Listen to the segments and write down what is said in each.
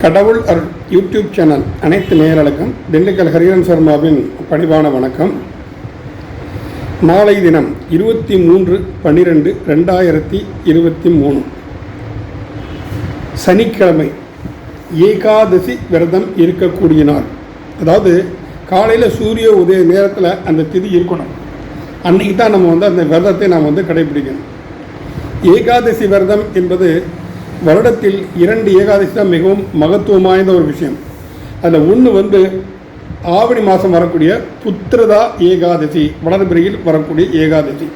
கடவுள் அருள் YouTube channel அனைத்து நேயர்களுக்கும் திண்டுக்கல் ஹரிஹரன் சர்மாவின் பணிவான வணக்கம். நாளை தினம் 23/12/2023 சனிக்கிழமை ஏகாதசி விரதம் இருக்கக்கூடிய நாள். அதாவது காலையில் சூரிய உதய நேரத்தில் அந்த திதி இருக்கணும். அன்றைக்கி தான் நம்ம அந்த விரதத்தை நாம் கடைபிடிக்கணும். ஏகாதசி விரதம் என்பது வருடத்தில் 2 ஏகாதசி தான் மிகவும் மகத்துவம் வாய்ந்த ஒரு விஷயம். அதில் ஒன்று ஆவணி மாதம் வரக்கூடிய புத்திரதா ஏகாதசி, வளர்பிறையில் வரக்கூடிய ஏகாதசி.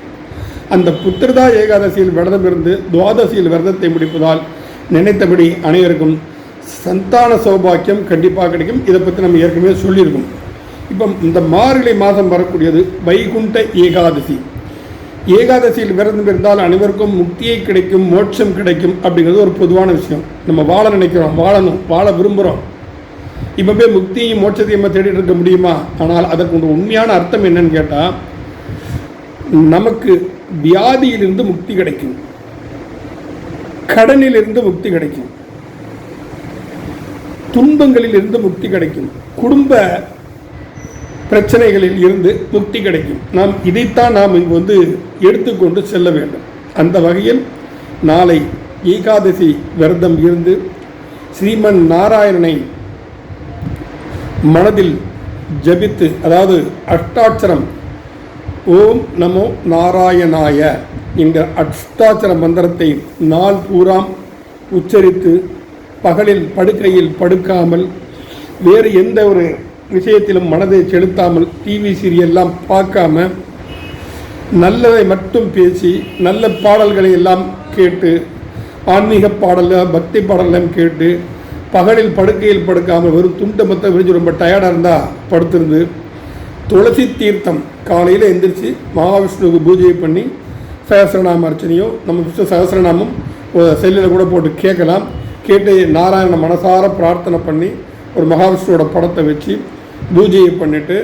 அந்த புத்திரதா ஏகாதசியில் விரதம் இருந்து துவாதசியில் விரதத்தை முடிப்பதால் நினைத்தபடி அனைவருக்கும் சந்தான சௌபாக்கியம் கண்டிப்பாக கிடைக்கும். இதை பற்றி நம்ம ஏற்கனவே சொல்லியிருக்கோம். இப்போ இந்த மார்கழி மாதம் வரக்கூடியது வைகுண்ட ஏகாதசி. ஏகாதசியில் விரதம் இருந்தால் அனைவருக்கும் முக்தியை கிடைக்கும், மோட்சம் கிடைக்கும் அப்படிங்கிறது ஒரு பொதுவான விஷயம். நம்ம வாழ நினைக்கிறோம், வாழ விரும்புகிறோம். இப்போவே முக்தியும் மோட்சத்தையும் நம்ம தேடிட்டு இருக்க முடியுமா? ஆனால் அதற்கு உண்மையான அர்த்தம் என்னன்னு கேட்டால், நமக்கு வியாதியிலிருந்து முக்தி கிடைக்கும், கடனிலிருந்து முக்தி கிடைக்கும், துன்பங்களில் இருந்து முக்தி கிடைக்கும், குடும்ப பிரச்சனைகளில் இருந்து முக்தி கிடைக்கும். நாம் இதைத்தான் நாம் இங்கு எடுத்துக்கொண்டு செல்ல வேண்டும். அந்த வகையில் நாளை ஏகாதசி விரதம் இருந்து ஸ்ரீமன் நாராயணனை மனதில் ஜபித்து, அதாவது அஷ்டாட்சரம் ஓம் நமோ நாராயணாய என்ற அஷ்டாட்சர மந்திரத்தை நாள் பூராம் உச்சரித்து, பகலில் படுக்கையில் படுக்காமல் வேறு எந்த ஒரு விஷயத்திலும் மனதை செலுத்தாமல், டிவி சீரியல்லாம் பார்க்காம நல்லதை மட்டும் பேசி, நல்ல பாடல்களை எல்லாம் கேட்டு, ஆன்மீக பாடல்கள் பக்தி பாடலாம் கேட்டு, பகலில் படுக்கையில் படுக்காமல் வெறும் துண்டமத்தை விரிஞ்சு ரொம்ப டயர்டாக இருந்தால் படுத்திருந்து, துளசி தீர்த்தம் காலையில் எந்திரிச்சு மகாவிஷ்ணுவுக்கு பூஜை பண்ணி சகசிரநாம அர்ச்சனையோ, நம்ம விஷ்ணு சகசிரநாமம் செல்லில் கூட போட்டு கேட்கலாம். கேட்டு நாராயண மனசார பிரார்த்தனை பண்ணி ஒரு மகாவிஷ்ணுவோட படத்தை வச்சு பூஜையை பண்ணிவிட்டு,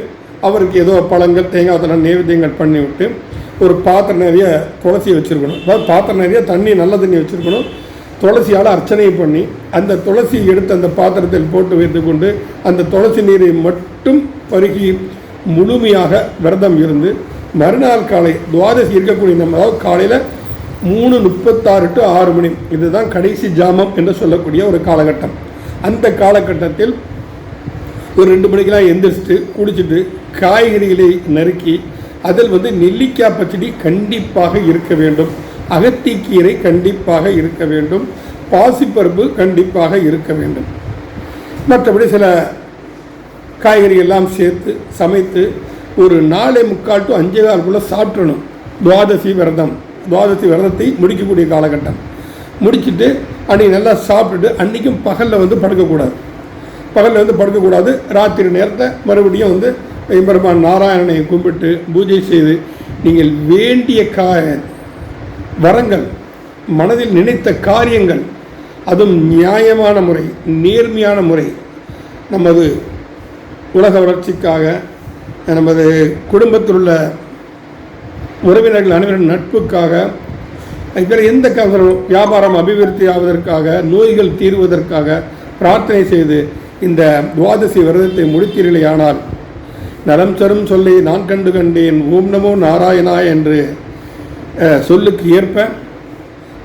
அவருக்கு ஏதோ பழங்கள் தேங்காய் தலை நைவேத்தியங்கள் பண்ணிவிட்டு, ஒரு பாத்திரம் நிறைய துளசியை வச்சுருக்கணும். அதாவது பாத்திரம் நிறைய தண்ணி, நல்ல தண்ணி வச்சுருக்கணும். துளசியால் அர்ச்சனை பண்ணி அந்த துளசியை எடுத்து அந்த பாத்திரத்தில் போட்டு வைத்துக்கொண்டு அந்த துளசி நீரை மட்டும் பருகி முழுமையாக விரதம் இருந்து மறுநாள் காலை துவாதசி இருக்கக்கூடிய நம்ம, அதாவது காலையில் 3:36 to 6 மணி, இதுதான் கடைசி ஜாமம் என்று சொல்லக்கூடிய ஒரு காலகட்டம். அந்த காலகட்டத்தில் ஒரு 2 மணிக்கெல்லாம் எந்திரிச்சிட்டு குடிச்சிட்டு காய்கறிகளை நறுக்கி அதில் நெல்லிக்காய் பச்சடி கண்டிப்பாக இருக்க வேண்டும், அகத்திக்கீரை கண்டிப்பாக இருக்க வேண்டும், பாசிப்பருப்பு கண்டிப்பாக இருக்க வேண்டும். மற்றபடி சில காய்கறி எல்லாம் சேர்த்து சமைத்து ஒரு 4:45 to 5:15 சாப்பிடணும். துவாதசி விரதத்தை முடிக்கக்கூடிய காலகட்டம். முடிச்சுட்டு அன்றைக்கி நல்லா சாப்பிட்டுட்டு அன்றைக்கும் பகலில் படுக்கக்கூடாது. ராத்திரி நேரத்தை மறுபடியும் பெருமான் நாராயணனை கும்பிட்டு பூஜை செய்து நீங்கள் வேண்டிய வரங்கள், மனதில் நினைத்த காரியங்கள், அதுவும் நியாயமான முறை, நேர்மையான முறை, நமது உலக வளர்ச்சிக்காக, நமது குடும்பத்தில் உள்ள உறவினர்கள் அனைவரின் நட்புக்காக, வேறு எந்த வியாபாரம் அபிவிருத்தி ஆவதற்காக, நோய்கள் தீர்வதற்காக பிரார்த்தனை செய்து இந்த துவாதசி விரதத்தை முடித்தீர்களேயானால், நலம் தரும் சொல்லை நான் கண்டு கண்டேன், ஓம் நமோ நாராயணா என்று சொல்லுக்கு ஏற்ப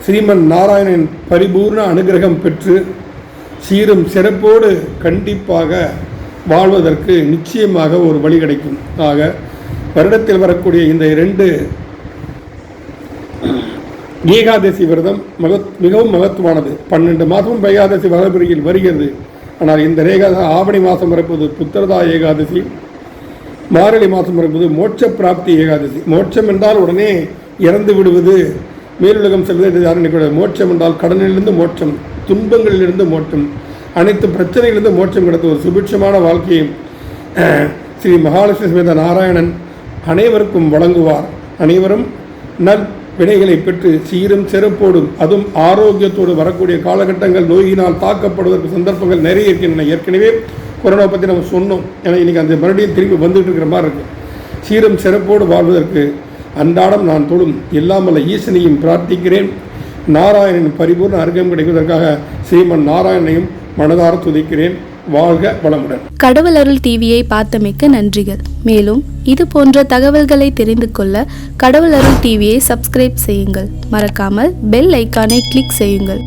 ஸ்ரீமன் நாராயணன் பரிபூர்ண அனுகிரகம் பெற்று சீரும் சிறப்போடு கண்டிப்பாக வாழ்வதற்கு நிச்சயமாக ஒரு வழி கிடைக்கும். ஆக வருடத்தில் வரக்கூடிய இந்த 2 ஏகாதசி விரதம் மிகவும் மகத்துவமானது. 12 மாதமும் ஏகாதசி வளர்பிறையில் வருகிறது. ஆனால் இந்த ஆவணி மாதம் வரப்போது புத்திரதா ஏகாதசி, மார்கழி மாதம் வரப்போது மோட்ச பிராப்தி ஏகாதசி. மோட்சம் என்றால் உடனே இறந்து விடுவது, மேலுலகம் செல்வது யாரும் நினைக்கூடாது. மோட்சம் என்றால் கடனிலிருந்து மோட்சம், துன்பங்களிலிருந்து மோட்சம், அனைத்து பிரச்சனைகளிலிருந்து மோட்சம் கிடைத்த ஒரு சுபிட்சமான வாழ்க்கையை ஸ்ரீ மகாலட்சுமி சமேத நாராயணன் அனைவருக்கும் வழங்குவார். அனைவரும் நல் வினைகளை பெற்று சீரும் சிறப்போடும், அதுவும் ஆரோக்கியத்தோடு வரக்கூடிய காலகட்டங்கள், நோயினால் தாக்கப்படுவதற்கு சந்தர்ப்பங்கள் நிறைய இருக்கின்றன. ஏற்கனவே கொரோனா பற்றி நம்ம சொன்னோம். ஏன்னா இன்றைக்கி அந்த மறுபடியும் திரும்பி வந்துட்டு இருக்கிற மாதிரி இருக்குது. சீரும் சிறப்போடு வாழ்வதற்கு அன்றாடம் நான் தொழும் எல்லாம் வல்ல ஈசனையும் பிரார்த்திக்கிறேன். நாராயணன் பரிபூர்ண அருகம் கிடைப்பதற்காக ஸ்ரீமன் நாராயணனையும் மனதார துதிக்கிறேன். வாழ்க வளமுடன். கடவுள் அருள் டிவியை பார்த்தமைக்க நன்றிகள். மேலும் இது போன்ற தகவல்களை தெரிந்து கொள்ள கடவுள் அருள் டிவியை சப்ஸ்கிரைப் செய்யுங்கள். மறக்காமல் பெல் ஐக்கானை கிளிக் செய்யுங்கள்.